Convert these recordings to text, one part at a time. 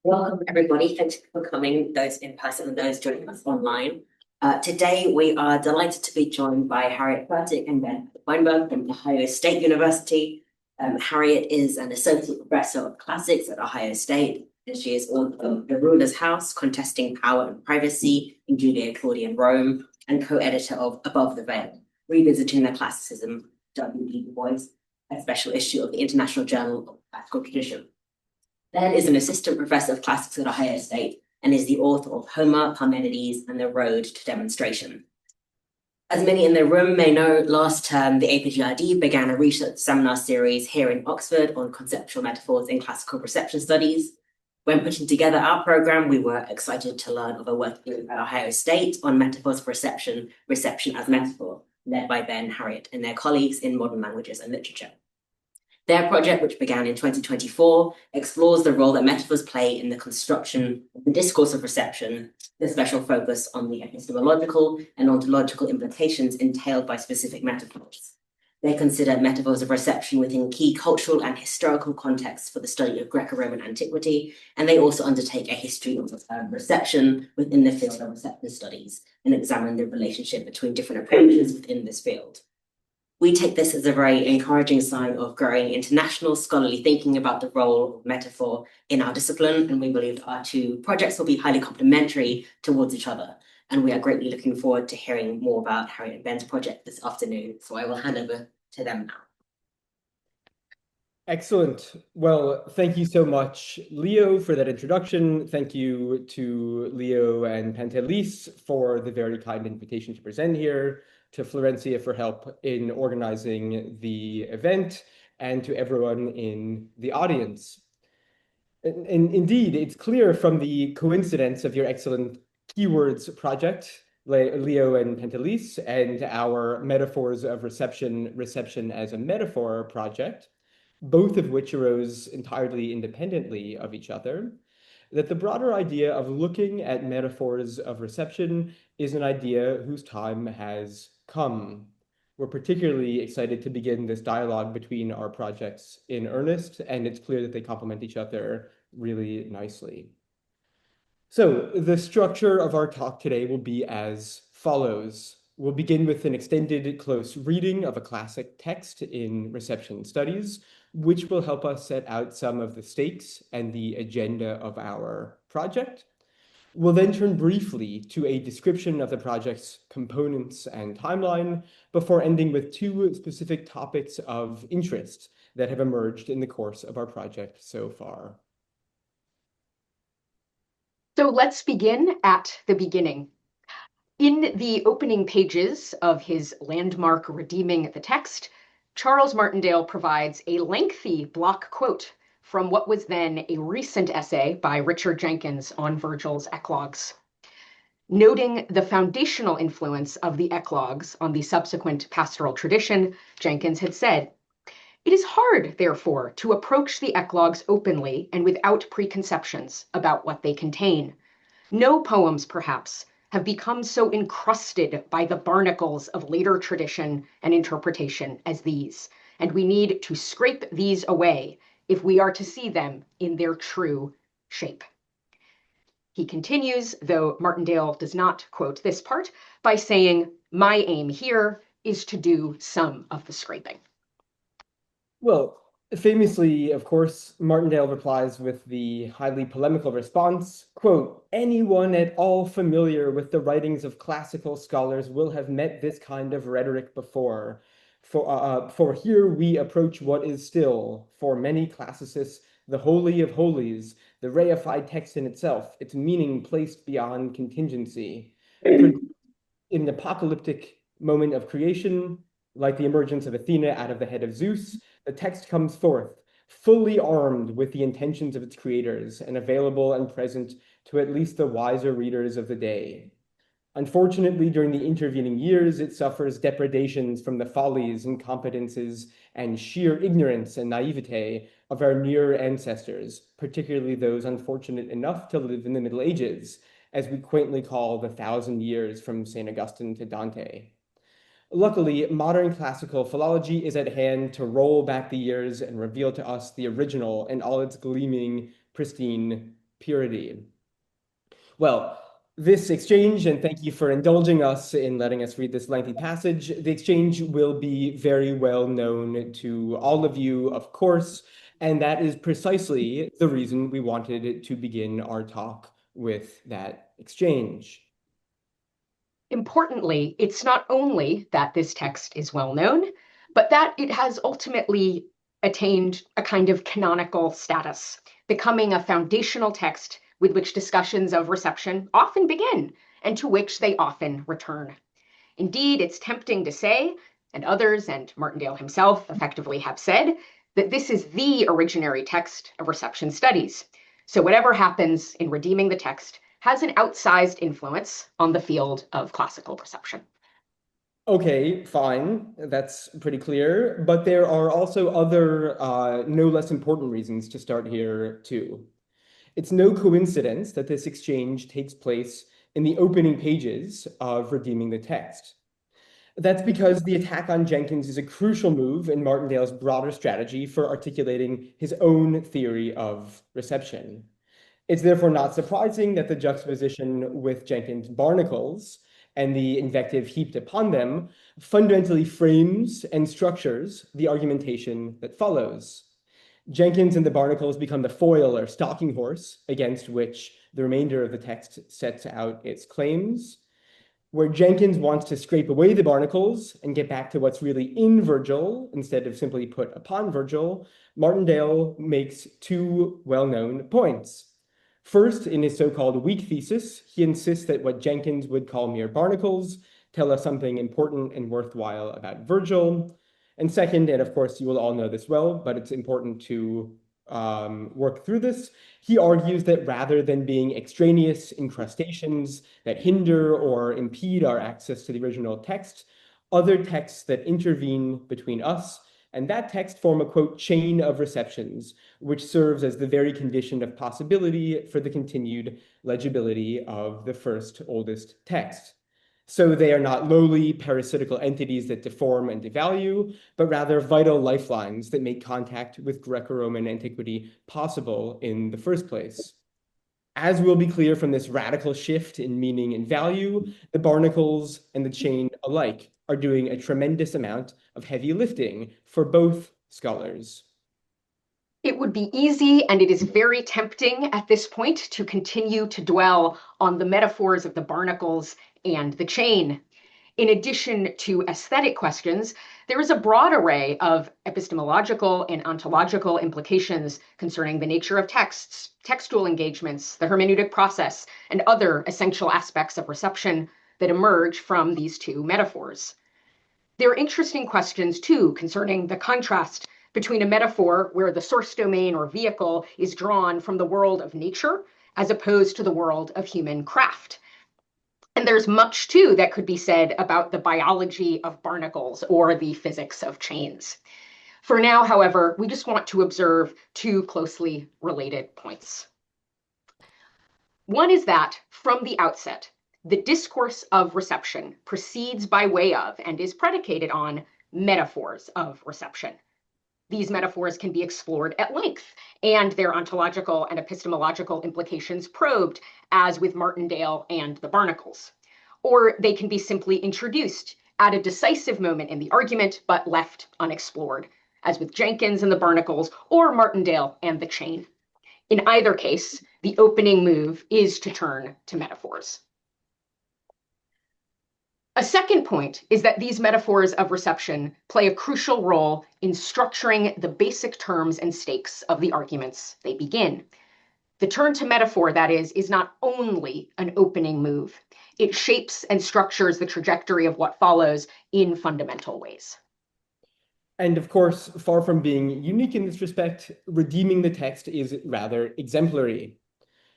Welcome, everybody. Thanks for coming, those in person and those joining us online. Today, we are delighted to be joined by Harriet Fertik and Ben Weinberg from Ohio State University. Harriet is an associate professor of classics at Ohio State, and she is author of The Ruler's House, Contesting Power and Privacy in Judeo-Claudian Rome, and co-editor of Above the Veil, Revisiting the Classicism, W.E. Du Bois, a special issue of the International Journal of Classical Tradition. Ben is an assistant professor of classics at Ohio State and is the author of Homer, Parmenides, and the Road to Demonstration. As many in the room may know, last term, the APGRD began a research seminar series here in Oxford on conceptual metaphors in classical reception studies. When putting together our program, we were excited to learn of a work group at Ohio State on metaphors of reception, reception as metaphor, led by Ben, Harriet, and their colleagues in modern languages and literature. Their project, which began in 2024, explores the role that metaphors play in the construction of the discourse of reception, with a special focus on the epistemological and ontological implications entailed by specific metaphors. They consider metaphors of reception within key cultural and historical contexts for the study of Greco-Roman antiquity, and they also undertake a history of reception within the field of reception studies and examine the relationship between different approaches within this field. We take this as a very encouraging sign of growing international scholarly thinking about the role of metaphor in our discipline, and we believe our two projects will be highly complementary towards each other. And we are greatly looking forward to hearing more about Harriet and Ben's project this afternoon, so I will hand over to them now. Excellent. Well, thank you so much, Leo, for that introduction. Thank you to Leo and Pantelis for the very kind invitation to present here, to Florencia for help in organizing the event, and to everyone in the audience. And indeed, it's clear from the coincidence of your excellent keywords project, Leo and Pantelis, and our metaphors of reception as a metaphor project, both of which arose entirely independently of each other, that the broader idea of looking at metaphors of reception is an idea whose time has come. We're particularly excited to begin this dialogue between our projects in earnest, and it's clear that they complement each other really nicely. So the structure of our talk today will be as follows. We'll begin with an extended close reading of a classic text in reception studies, which will help us set out some of the stakes and the agenda of our project. We'll then turn briefly to a description of the project's components and timeline before ending with two specific topics of interest that have emerged in the course of our project so far. So let's begin at the beginning. In the opening pages of his landmark Redeeming the Text, Charles Martindale provides a lengthy block quote from what was then a recent essay by Richard Jenkins on Virgil's eclogues. Noting the foundational influence of the eclogues on the subsequent pastoral tradition, Jenkins had said, "It is hard, therefore, to approach the eclogues openly and without preconceptions about what they contain. No poems, perhaps, have become so encrusted by the barnacles of later tradition and interpretation as these, and we need to scrape these away if we are to see them in their true shape." He continues, though Martindale does not quote this part, by saying, "My aim here is to do some of the scraping." Well, famously, of course, Martindale replies with the highly polemical response, quote, "Anyone at all familiar with the writings of classical scholars will have met this kind of rhetoric before. For here we approach what is still, for many classicists, the holy of holies, the reified text in itself, its meaning placed beyond contingency. In an apocalyptic moment of creation, like the emergence of Athena out of the head of Zeus, the text comes forth, fully armed with the intentions of its creators and available and present to at least the wiser readers of the day. Unfortunately, during the intervening years, it suffers depredations from the follies, incompetences, and sheer ignorance and naivete of our near ancestors, particularly those unfortunate enough to live in the Middle Ages, as we quaintly call the 1,000 years from St. Augustine to Dante. Luckily, modern classical philology is at hand to roll back the years and reveal to us the original in all its gleaming, pristine purity. Well, this exchange, and thank you for indulging us in letting us read this lengthy passage, the exchange will be very well known to all of you, of course, and that is precisely the reason we wanted to begin our talk with that exchange. Importantly, it's not only that this text is well known, but that it has ultimately attained a kind of canonical status, becoming a foundational text with which discussions of reception often begin and to which they often return. Indeed, it's tempting to say, and others, and Martindale himself effectively have said, that this is the originary text of reception studies. So whatever happens in redeeming the text has an outsized influence on the field of classical reception. Okay, fine. That's pretty clear. But there are also other, no less important reasons to start here, too. It's no coincidence that this exchange takes place in the opening pages of Redeeming the Text. That's because the attack on Jenkins is a crucial move in Martindale's broader strategy for articulating his own theory of reception. It's therefore not surprising that the juxtaposition with Jenkins' barnacles and the invective heaped upon them fundamentally frames and structures the argumentation that follows. Jenkins and the barnacles become the foil or stalking horse against which the remainder of the text sets out its claims. Where Jenkins wants to scrape away the barnacles and get back to what's really in Virgil instead of simply put upon Virgil, Martindale makes two well-known points. First, in his so-called weak thesis, he insists that what Jenkins would call mere barnacles tell us something important and worthwhile about Virgil. And second, and of course you will all know this well, but it's important to work through this, he argues that rather than being extraneous incrustations that hinder or impede our access to the original text, other texts that intervene between us and that text form a, quote, chain of receptions, which serves as the very condition of possibility for the continued legibility of the first oldest text. So they are not lowly parasitical entities that deform and devalue, but rather vital lifelines that make contact with Greco-Roman antiquity possible in the first place. As will be clear from this radical shift in meaning and value, the barnacles and the chain alike are doing a tremendous amount of heavy lifting for both scholars. It would be easy, and it is very tempting at this point, to continue to dwell on the metaphors of the barnacles and the chain. In addition to aesthetic questions, there is a broad array of epistemological and ontological implications concerning the nature of texts, textual engagements, the hermeneutic process, and other essential aspects of reception that emerge from these two metaphors. There are interesting questions, too, concerning the contrast between a metaphor where the source domain or vehicle is drawn from the world of nature as opposed to the world of human craft. And there's much, too, that could be said about the biology of barnacles or the physics of chains. For now, however, we just want to observe two closely related points. One is that, from the outset, the discourse of reception proceeds by way of and is predicated on metaphors of reception. These metaphors can be explored at length and their ontological and epistemological implications probed, as with Martindale and the barnacles. Or they can be simply introduced at a decisive moment in the argument, but left unexplored, as with Jenkins and the barnacles or Martindale and the chain. In either case, the opening move is to turn to metaphors. A second point is that these metaphors of reception play a crucial role in structuring the basic terms and stakes of the arguments they begin. The turn to metaphor, that is not only an opening move. It shapes and structures the trajectory of what follows in fundamental ways. And of course, far from being unique in this respect, redeeming the text is rather exemplary.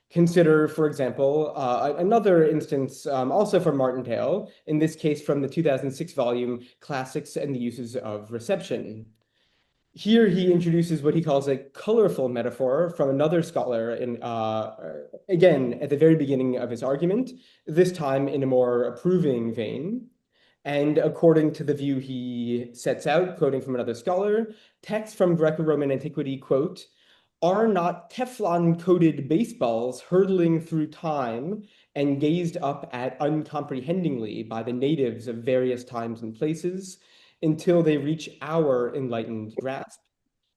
Consider, for example, another instance also from Martindale, in this case from the 2006 volume, Classics and the Uses of Reception. Here he introduces what he calls a colorful metaphor from another scholar, again, at the very beginning of his argument, this time in a more approving vein. And according to the view he sets out, quoting from another scholar, texts from Greco-Roman antiquity, quote, are not Teflon-coated baseballs hurtling through time and gazed up at uncomprehendingly by the natives of various times and places until they reach our enlightened grasp.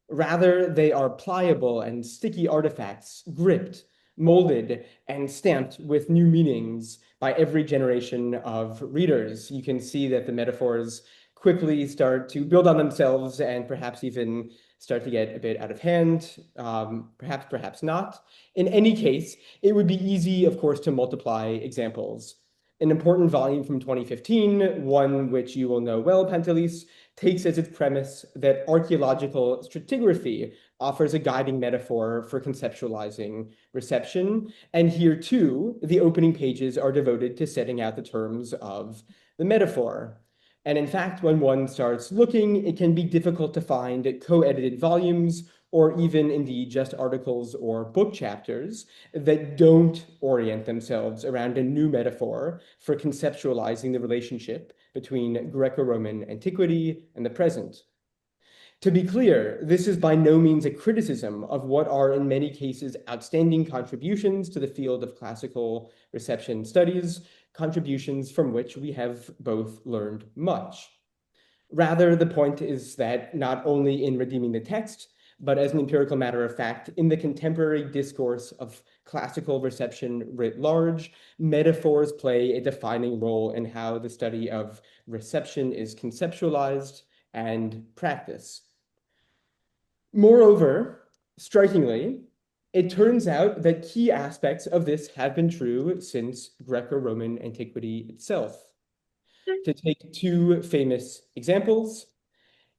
Rather, they are pliable and sticky artifacts, gripped, molded, and stamped with new meanings by every generation of readers. You can see that the metaphors quickly start to build on themselves and perhaps even start to get a bit out of hand, perhaps not. In any case, it would be easy, of course, to multiply examples. An important volume from 2015, one which you will know well, Pantelis, takes as its premise that archaeological stratigraphy offers a guiding metaphor for conceptualizing reception. And here too, the opening pages are devoted to setting out the terms of the metaphor. And in fact, when one starts looking, it can be difficult to find co-edited volumes or even indeed just articles or book chapters that don't orient themselves around a new metaphor for conceptualizing the relationship between Greco-Roman antiquity and the present. To be clear, this is by no means a criticism of what are in many cases outstanding contributions to the field of classical reception studies, contributions from which we have both learned much. Rather, the point is that not only in redeeming the text, but as an empirical matter of fact, in the contemporary discourse of classical reception writ large, metaphors play a defining role in how the study of reception is conceptualized and practiced. Moreover, strikingly, it turns out that key aspects of this have been true since Greco-Roman antiquity itself. To take two famous examples,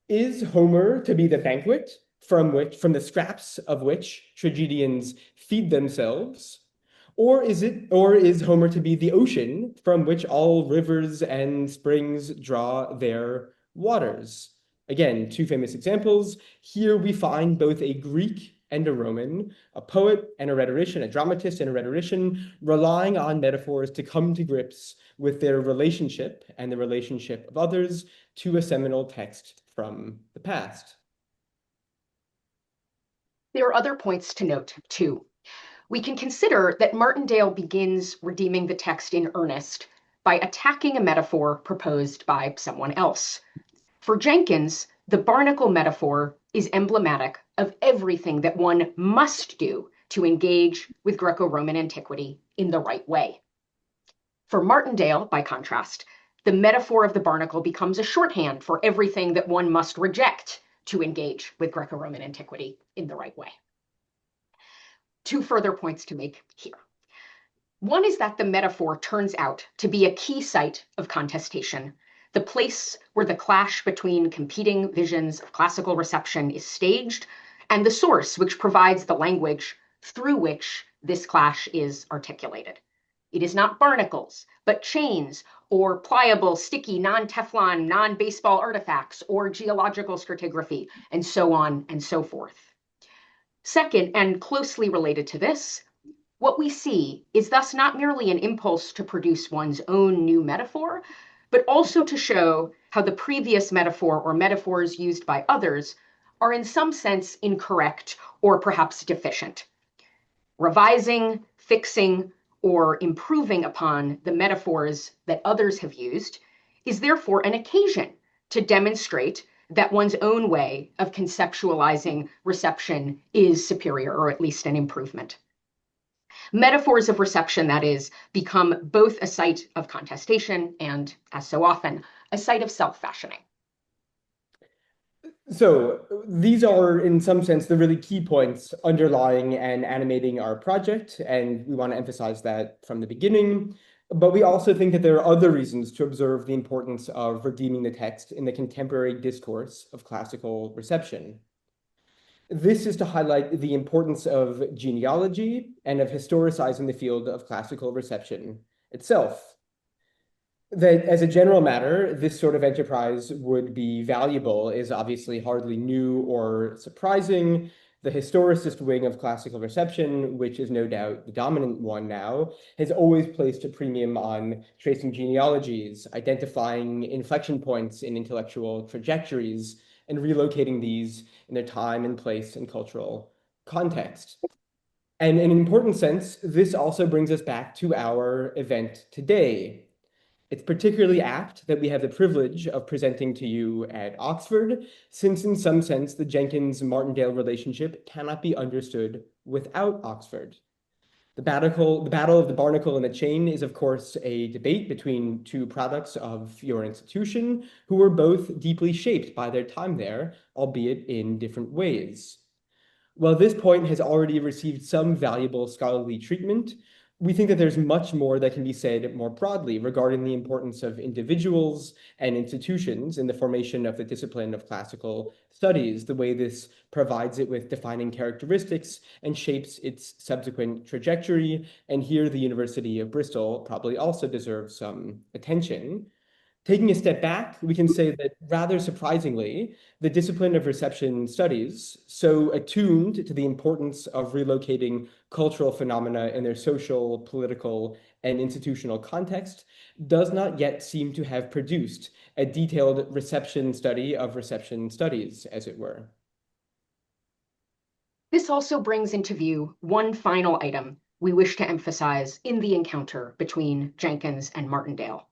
is Homer to be the banquet from the scraps of which tragedians feed themselves? Or is Homer to be the ocean from which all rivers and springs draw their waters? Again, two famous examples. Here we find both a Greek and a Roman, a poet and a rhetorician, a dramatist and a rhetorician, relying on metaphors to come to grips with their relationship and the relationship of others to a seminal text from the past. There are other points to note, too. We can consider that Martindale begins redeeming the text in earnest by attacking a metaphor proposed by someone else. For Jenkins, the barnacle metaphor is emblematic of everything that one must do to engage with Greco-Roman antiquity in the right way. For Martindale, by contrast, the metaphor of the barnacle becomes a shorthand for everything that one must reject to engage with Greco-Roman antiquity in the right way. Two further points to make here. One is that the metaphor turns out to be a key site of contestation, the place where the clash between competing visions of classical reception is staged, and the source which provides the language through which this clash is articulated. It is not barnacles, but chains or pliable, sticky, non-Teflon, non-baseball artifacts or geological stratigraphy, and so on and so forth. Second, and closely related to this, what we see is thus not merely an impulse to produce one's own new metaphor, but also to show how the previous metaphor or metaphors used by others are in some sense incorrect or perhaps deficient. Revising, fixing, or improving upon the metaphors that others have used is therefore an occasion to demonstrate that one's own way of conceptualizing reception is superior, or at least an improvement. Metaphors of reception, that is, become both a site of contestation and, as so often, a site of self-fashioning. So these are, in some sense, the really key points underlying and animating our project, and we want to emphasize that from the beginning. But we also think that there are other reasons to observe the importance of redeeming the text in the contemporary discourse of classical reception. This is to highlight the importance of genealogy and of historicizing the field of classical reception itself. That as a general matter, this sort of enterprise would be valuable is obviously hardly new or surprising. The historicist wing of classical reception, which is no doubt the dominant one now, has always placed a premium on tracing genealogies, identifying inflection points in intellectual trajectories, and relocating these in their time and place and cultural context. And in an important sense, this also brings us back to our event today. It's particularly apt that we have the privilege of presenting to you at Oxford, since in some sense the Jenkins-Martindale relationship cannot be understood without Oxford. The battle of the barnacle and the chain is, of course, a debate between two products of your institution who were both deeply shaped by their time there, albeit in different ways. While this point has already received some valuable scholarly treatment, we think that there's much more that can be said more broadly regarding the importance of individuals and institutions in the formation of the discipline of classical studies, the way this provides it with defining characteristics and shapes its subsequent trajectory. And here the University of Bristol probably also deserves some attention. Taking a step back, we can say that rather surprisingly, the discipline of reception studies, so attuned to the importance of relocating cultural phenomena in their social, political, and institutional context, does not yet seem to have produced a detailed reception study of reception studies, as it were. This also brings into view one final item we wish to emphasize in the encounter between Jenkins and Martindale.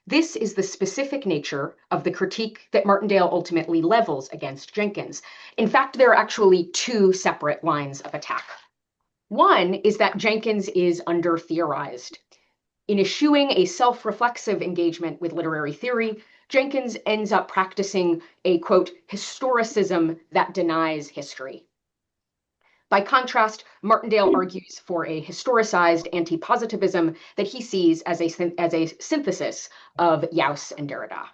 This is the specific nature of the critique that Martindale ultimately levels against Jenkins. In fact, there are actually two separate lines of attack. One is that Jenkins is under-theorized. In eschewing a self-reflexive engagement with literary theory, Jenkins ends up practicing a, quote, historicism that denies history. By contrast, Martindale argues for a historicized anti-positivism that he sees as a synthesis of Jauss and Derrida.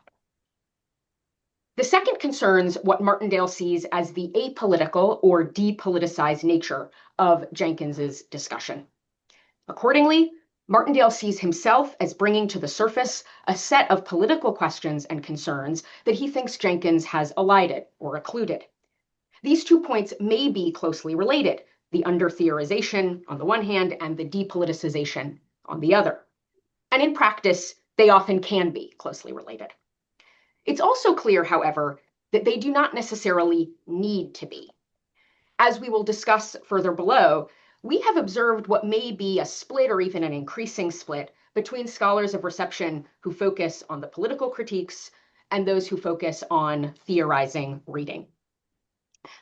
The second concerns what Martindale sees as the apolitical or depoliticized nature of Jenkins's discussion. Accordingly, Martindale sees himself as bringing to the surface a set of political questions and concerns that he thinks Jenkins has elided or occluded. These 2 points may be closely related, the under-theorization on the one hand and the depoliticization on the other. And in practice, they often can be closely related. It's also clear, however, that they do not necessarily need to be. As we will discuss further below, we have observed what may be a split or even an increasing split between scholars of reception who focus on the political critiques and those who focus on theorizing reading.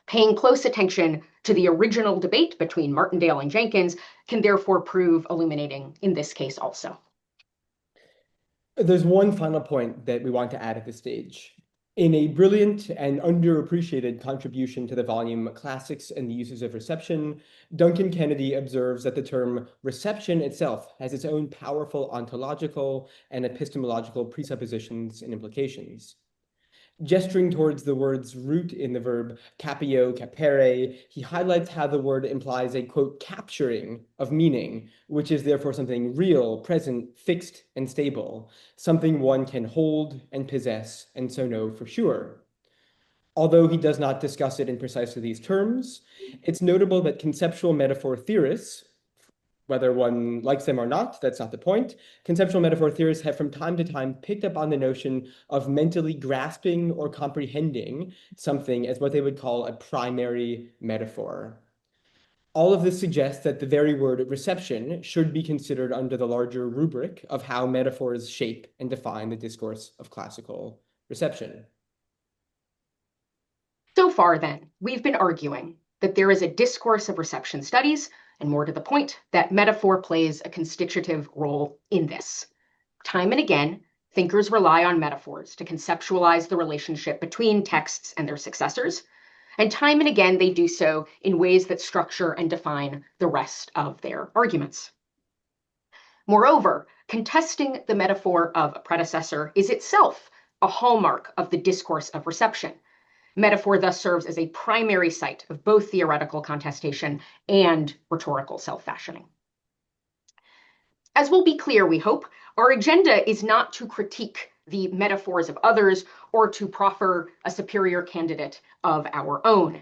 Paying close attention to the original debate between Martindale and Jenkins can therefore prove illuminating in this case also. There's one final point that we want to add at this stage. In a brilliant and underappreciated contribution to the volume Classics and the Uses of Reception, Duncan Kennedy observes that the term reception itself has its own powerful ontological and epistemological presuppositions and implications. Gesturing towards the word's root in the verb capio, capere, he highlights how the word implies a, quote, capturing of meaning, which is therefore something real, present, fixed, and stable, something one can hold and possess and so know for sure. Although he does not discuss it in precisely these terms, it's notable that conceptual metaphor theorists, whether one likes them or not, that's not the point. Conceptual metaphor theorists have from time to time picked up on the notion of mentally grasping or comprehending something as what they would call a primary metaphor. All of this suggests that the very word reception should be considered under the larger rubric of how metaphors shape and define the discourse of classical reception. So far then, we've been arguing that there is a discourse of reception studies, and more to the point, that metaphor plays a constitutive role in this. Time and again, thinkers rely on metaphors to conceptualize the relationship between texts and their successors, and time and again they do so in ways that structure and define the rest of their arguments. Moreover, contesting the metaphor of a predecessor is itself a hallmark of the discourse of reception. Metaphor thus serves as a primary site of both theoretical contestation and rhetorical self-fashioning. As will be clear, we hope, our agenda is not to critique the metaphors of others or to proffer a superior candidate of our own.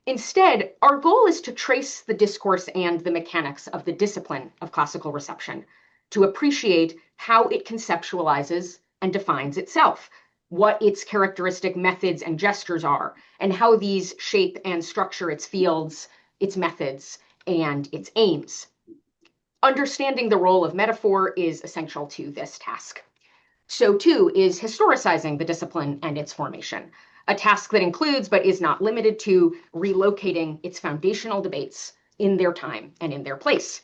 Instead, our goal is to trace the discourse and the mechanics of the discipline of classical reception, to appreciate how it conceptualizes and defines itself, what its characteristic methods and gestures are, and how these shape and structure its fields, its methods, and its aims. Understanding the role of metaphor is essential to this task. So too is historicizing the discipline and its formation, a task that includes but is not limited to relocating its foundational debates in their time and in their place.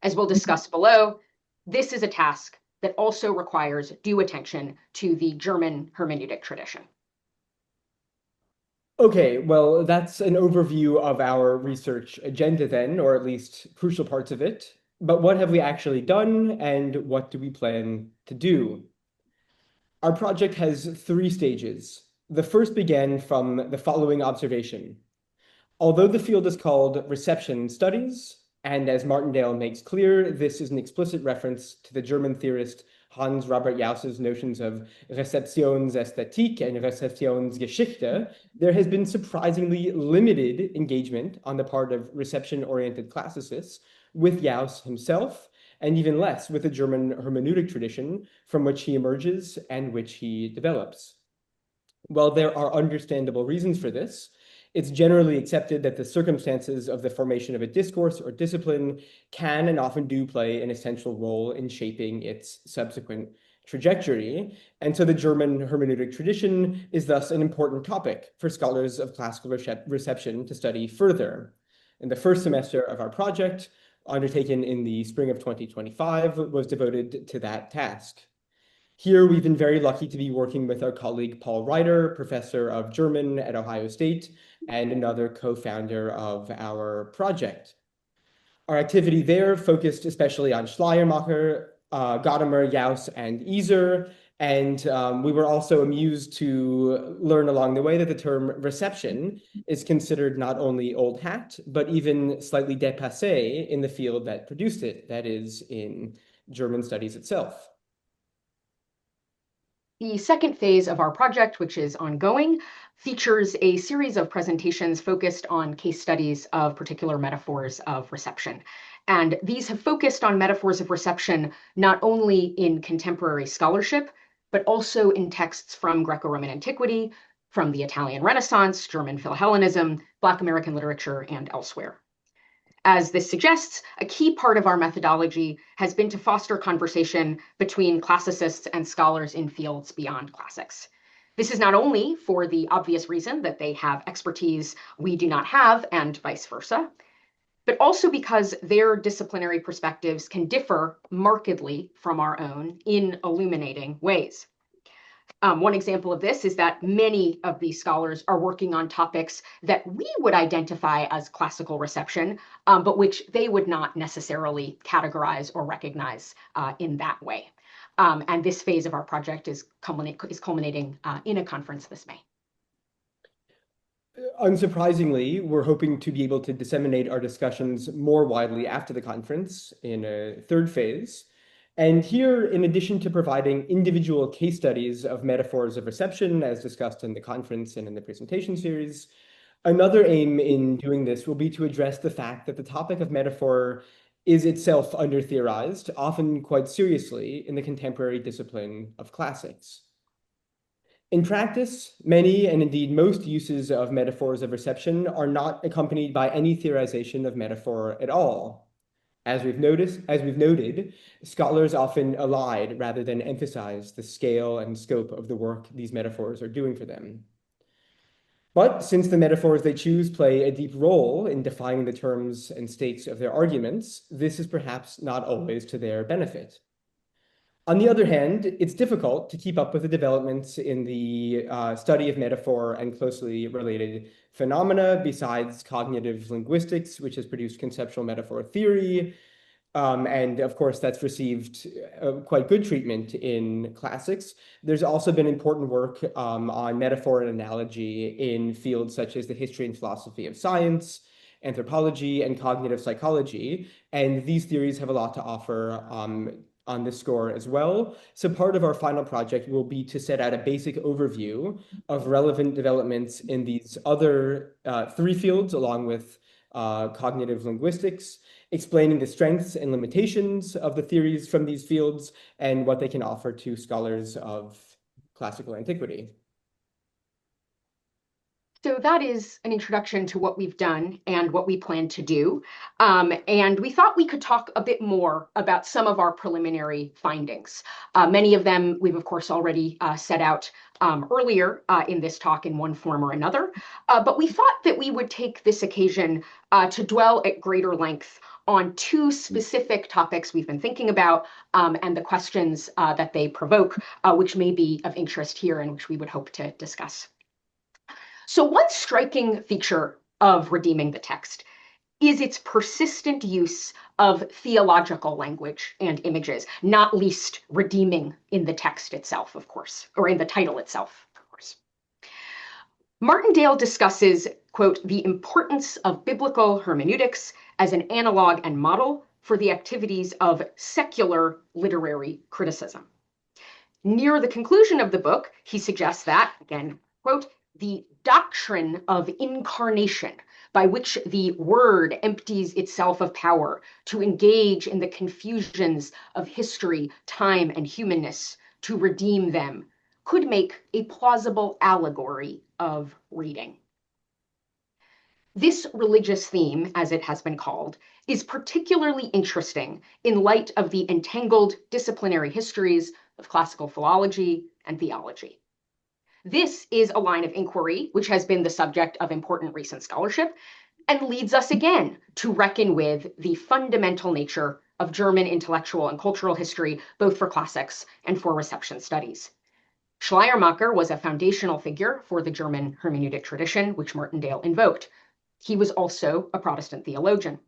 As we'll discuss below, this is a task that also requires due attention to the German hermeneutic tradition. Okay, well, that's an overview of our research agenda then, or at least crucial parts of it. But what have we actually done, and what do we plan to do? Our project has 3 stages. The first began from the following observation. Although the field is called reception studies, and as Martindale makes clear, this is an explicit reference to the German theorist Hans Robert Jauss's notions of Rezeptionsästhetik and Rezeptionsgeschichte, there has been surprisingly limited engagement on the part of reception-oriented classicists with Jauss himself, and even less with the German hermeneutic tradition from which he emerges and which he develops. While there are understandable reasons for this, it's generally accepted that the circumstances of the formation of a discourse or discipline can and often do play an essential role in shaping its subsequent trajectory. And so the German hermeneutic tradition is thus an important topic for scholars of classical reception to study further. In the first semester of our project, undertaken in the spring of 2025, was devoted to that task. Here, we've been very lucky to be working with our colleague Paul Ryder, professor of German at Ohio State, and another co-founder of our project. Our activity there focused especially on Schleiermacher, Gadamer, Jauss, and Iser, and we were also amused to learn along the way that the term reception is considered not only old hat, but even slightly dépassé in the field that produced it, that is, in German studies itself. The second phase of our project, which is ongoing, features a series of presentations focused on case studies of particular metaphors of reception. And these have focused on metaphors of reception not only in contemporary scholarship, but also in texts from Greco-Roman antiquity, from the Italian Renaissance, German Philhellenism, Black American literature, and elsewhere. As this suggests, a key part of our methodology has been to foster conversation between classicists and scholars in fields beyond classics. This is not only for the obvious reason that they have expertise we do not have, and vice versa, but also because their disciplinary perspectives can differ markedly from our own in illuminating ways. One example of this is that many of these scholars are working on topics that we would identify as classical reception, but which they would not necessarily categorize or recognize in that way. And this phase of our project is culminating in a conference this May. Unsurprisingly, we're hoping to be able to disseminate our discussions more widely after the conference in a third phase. And here, in addition to providing individual case studies of metaphors of reception, as discussed in the conference and in the presentation series, another aim in doing this will be to address the fact that the topic of metaphor is itself under-theorized, often quite seriously, in the contemporary discipline of classics. In practice, many and indeed most uses of metaphors of reception are not accompanied by any theorization of metaphor at all. As we've noted, scholars often elide rather than emphasize the scale and scope of the work these metaphors are doing for them. But since the metaphors they choose play a deep role in defining the terms and stakes of their arguments, this is perhaps not always to their benefit. On the other hand, it's difficult to keep up with the developments in the study of metaphor and closely related phenomena besides cognitive linguistics, which has produced conceptual metaphor theory. And of course, that's received quite good treatment in classics. There's also been important work on metaphor and analogy in fields such as the history and philosophy of science, anthropology, and cognitive psychology. And these theories have a lot to offer on this score as well. So part of our final project will be to set out a basic overview of relevant developments in these other 3 fields, along with cognitive linguistics, explaining the strengths and limitations of the theories from these fields and what they can offer to scholars of classical antiquity. So that is an introduction to what we've done and what we plan to do. And we thought we could talk a bit more about some of our preliminary findings. Many of them we've, of course, already set out earlier in this talk in one form or another. But we thought that we would take this occasion to dwell at greater length on two specific topics we've been thinking about and the questions that they provoke, which may be of interest here and which we would hope to discuss. So one striking feature of redeeming the text is its persistent use of theological language and images, not least redeeming in the text itself, of course, or in the title itself, of course. Martindale discusses, quote, the importance of biblical hermeneutics as an analog and model for the activities of secular literary criticism. Near the conclusion of the book, he suggests that, again, quote, the doctrine of incarnation, by which the word empties itself of power to engage in the confusions of history, time, and humanness, to redeem them, could make a plausible allegory of reading. This religious theme, as it has been called, is particularly interesting in light of the entangled disciplinary histories of classical philology and theology. This is a line of inquiry which has been the subject of important recent scholarship and leads us again to reckon with the fundamental nature of German intellectual and cultural history, both for classics and for reception studies. Schleiermacher was a foundational figure for the German hermeneutic tradition, which Martindale invoked. He was also a Protestant theologian.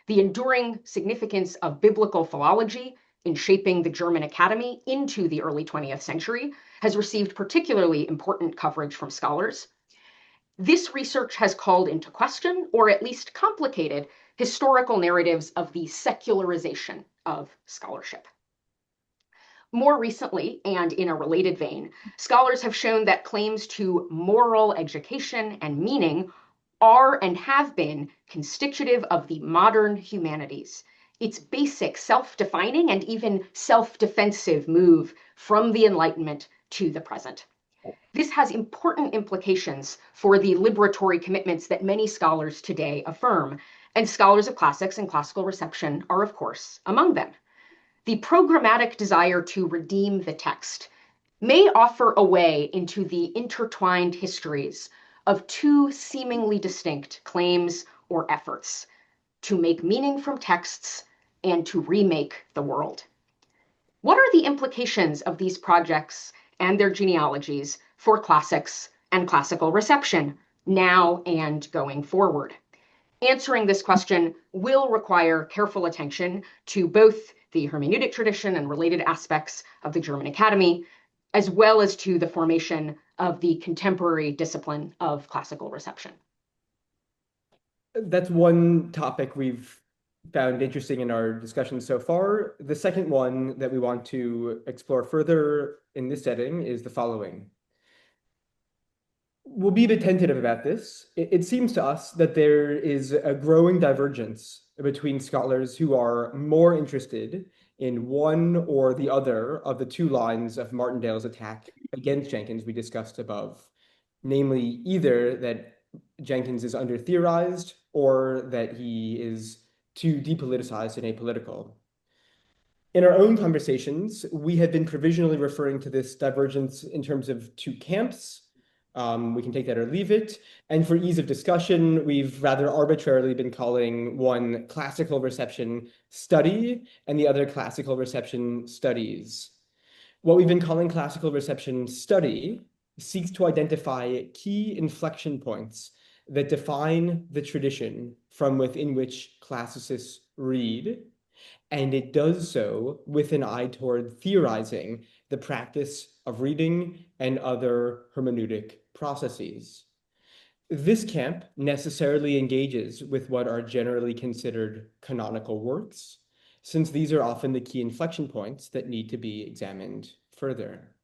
The enduring significance of biblical philology in shaping the German academy into the early 20th century has received particularly important coverage from scholars. This research has called into question, or at least complicated, historical narratives of the secularization of scholarship. More recently, and in a related vein, scholars have shown that claims to moral education and meaning are and have been constitutive of the modern humanities, its basic self-defining and even self-defensive move from the Enlightenment to the present. This has important implications for the liberatory commitments that many scholars today affirm, and scholars of classics and classical reception are, of course, among them. The programmatic desire to redeem the text may offer a way into the intertwined histories of two seemingly distinct claims or efforts to make meaning from texts and to remake the world. What are the implications of these projects and their genealogies for classics and classical reception now and going forward? Answering this question will require careful attention to both the hermeneutic tradition and related aspects of the German Academy, as well as to the formation of the contemporary discipline of classical reception. That's one topic we've found interesting in our discussion so far. The second one that we want to explore further in this setting is the following. We'll be a bit tentative about this. It seems to us that there is a growing divergence between scholars who are more interested in one or the other of the two lines of Martindale's attack against Jenkins we discussed above, namely either that Jenkins is under-theorized or that he is too depoliticized and apolitical. In our own conversations, we have been provisionally referring to this divergence in terms of two camps. We can take that or leave it. And for ease of discussion, we've rather arbitrarily been calling one classical reception study and the other classical reception studies. What we've been calling classical reception study seeks to identify key inflection points that define the tradition from within which classicists read, and it does so with an eye toward theorizing the practice of reading and other hermeneutic processes. This camp necessarily engages with what are generally considered canonical works, since these are often the key inflection points that need to be examined further.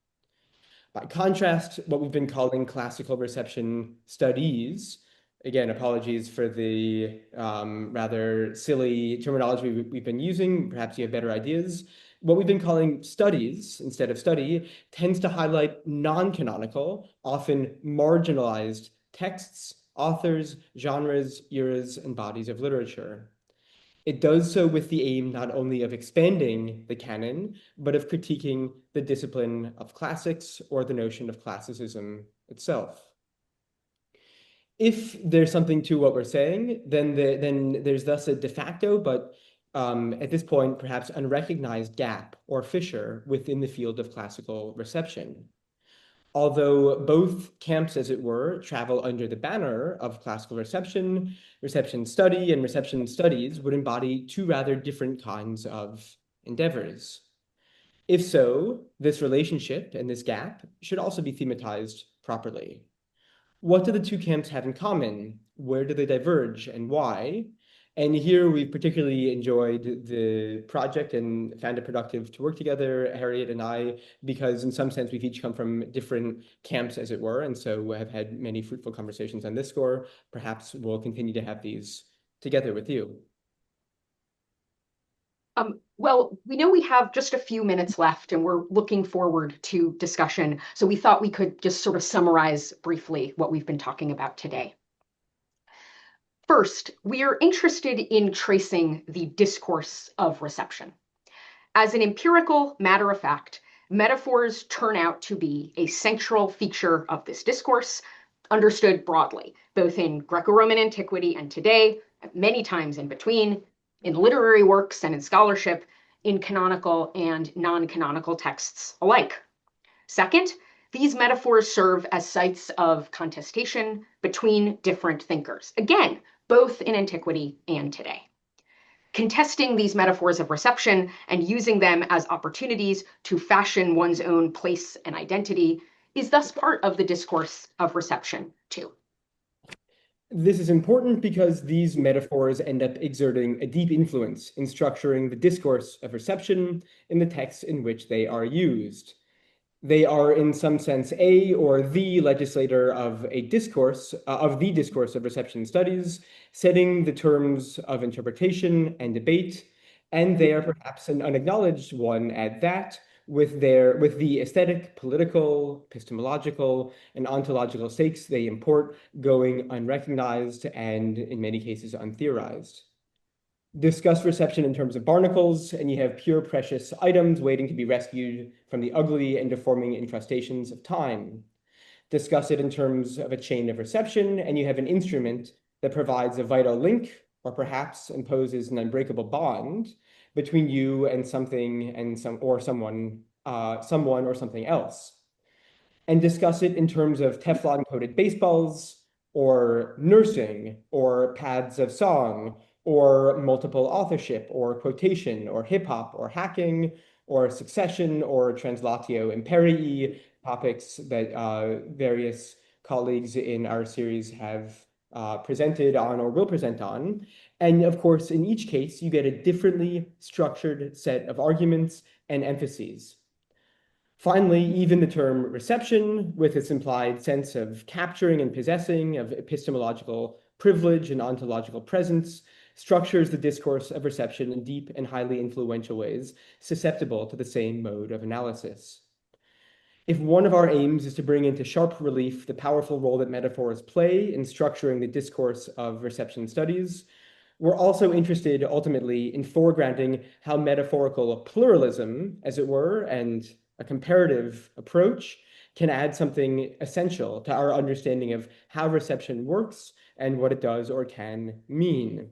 By contrast, what we've been calling classical reception studies, again, apologies for the rather silly terminology we've been using, perhaps you have better ideas. What we've been calling studies instead of study tends to highlight non-canonical, often marginalized texts, authors, genres, eras, and bodies of literature. It does so with the aim not only of expanding the canon, but of critiquing the discipline of classics or the notion of classicism itself. If there's something to what we're saying, then there's thus a de facto, but at this point, perhaps unrecognized gap or fissure within the field of classical reception. Although both camps, as it were, travel under the banner of classical reception, reception study and reception studies would embody two rather different kinds of endeavors. If so, this relationship and this gap should also be thematized properly. What do the two camps have in common? Where do they diverge and why? And here we've particularly enjoyed the project and found it productive to work together, Harriet and I, because in some sense we've each come from different camps, as it were, and so have had many fruitful conversations on this score. Perhaps we'll continue to have these together with you. Well, we know we have just a few minutes left and we're looking forward to discussion. So we thought we could just sort of summarize briefly what we've been talking about today. First, we are interested in tracing the discourse of reception. As an empirical matter of fact, metaphors turn out to be a central feature of this discourse, understood broadly, both in Greco-Roman antiquity and today, many times in between, in literary works and in scholarship, in canonical and non-canonical texts alike. Second, these metaphors serve as sites of contestation between different thinkers, again, both in antiquity and today. Contesting these metaphors of reception and using them as opportunities to fashion one's own place and identity is thus part of the discourse of reception, too. This is important because these metaphors end up exerting a deep influence in structuring the discourse of reception in the texts in which they are used. They are, in some sense, a or the legislator of a discourse, of the discourse of reception studies, setting the terms of interpretation and debate, and they are perhaps an unacknowledged one at that, with the aesthetic, political, epistemological, and ontological stakes they import going unrecognized and, in many cases, untheorized. Discuss reception in terms of barnacles, and you have pure precious items waiting to be rescued from the ugly and deforming incrustations of time. Discuss it in terms of a chain of reception, and you have an instrument that provides a vital link, or perhaps imposes an unbreakable bond between you and something and someone or something else. And discuss it in terms of Teflon-coated baseballs, or nursing, or paths of song, or multiple authorship, or quotation, or hip-hop, or hacking, or succession, or translatio imperii, topics that various colleagues in our series have presented on or will present on. And of course, in each case, you get a differently structured set of arguments and emphases. Finally, even the term reception, with its implied sense of capturing and possessing, of epistemological privilege and ontological presence, structures the discourse of reception in deep and highly influential ways, susceptible to the same mode of analysis. If one of our aims is to bring into sharp relief the powerful role that metaphors play in structuring the discourse of reception studies, we're also interested ultimately in foregrounding how metaphorical pluralism, as it were, and a comparative approach can add something essential to our understanding of how reception works and what it does or can mean.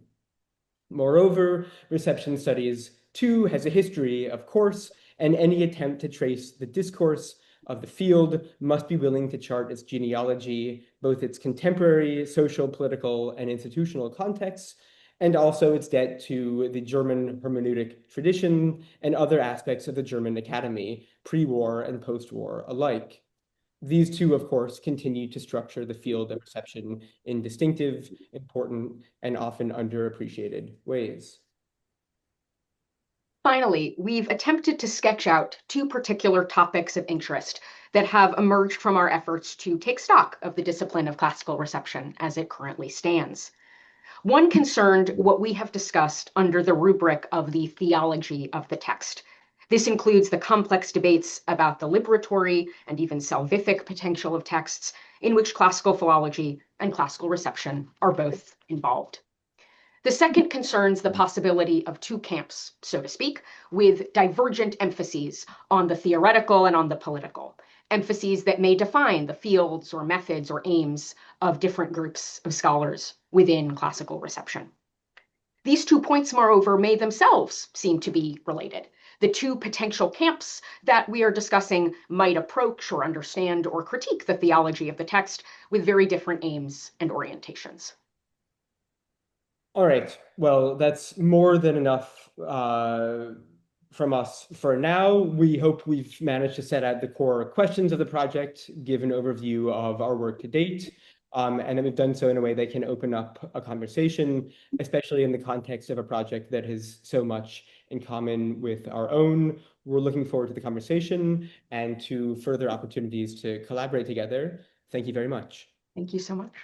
Moreover, reception studies, too, has a history, of course, and any attempt to trace the discourse of the field must be willing to chart its genealogy, both its contemporary social, political, and institutional contexts, and also its debt to the German hermeneutic tradition and other aspects of the German academy, pre-war and post-war alike. These two, of course, continue to structure the field of reception in distinctive, important, and often underappreciated ways. Finally, we've attempted to sketch out two particular topics of interest that have emerged from our efforts to take stock of the discipline of classical reception as it currently stands. One concerned what we have discussed under the rubric of the theology of the text. This includes the complex debates about the liberatory and even salvific potential of texts, in which classical philology and classical reception are both involved. The second concerns the possibility of two camps, so to speak, with divergent emphases on the theoretical and on the political, emphases that may define the fields or methods or aims of different groups of scholars within classical reception. These 2 points, moreover, may themselves seem to be related. The two potential camps that we are discussing might approach or understand or critique the theology of the text with very different aims and orientations. All right, well, that's more than enough from us for now. We hope we've managed to set out the core questions of the project, give an overview of our work to date, and that we've done so in a way that can open up a conversation, especially in the context of a project that has so much in common with our own. We're looking forward to the conversation and to further opportunities to collaborate together. Thank you very much. Thank you so much.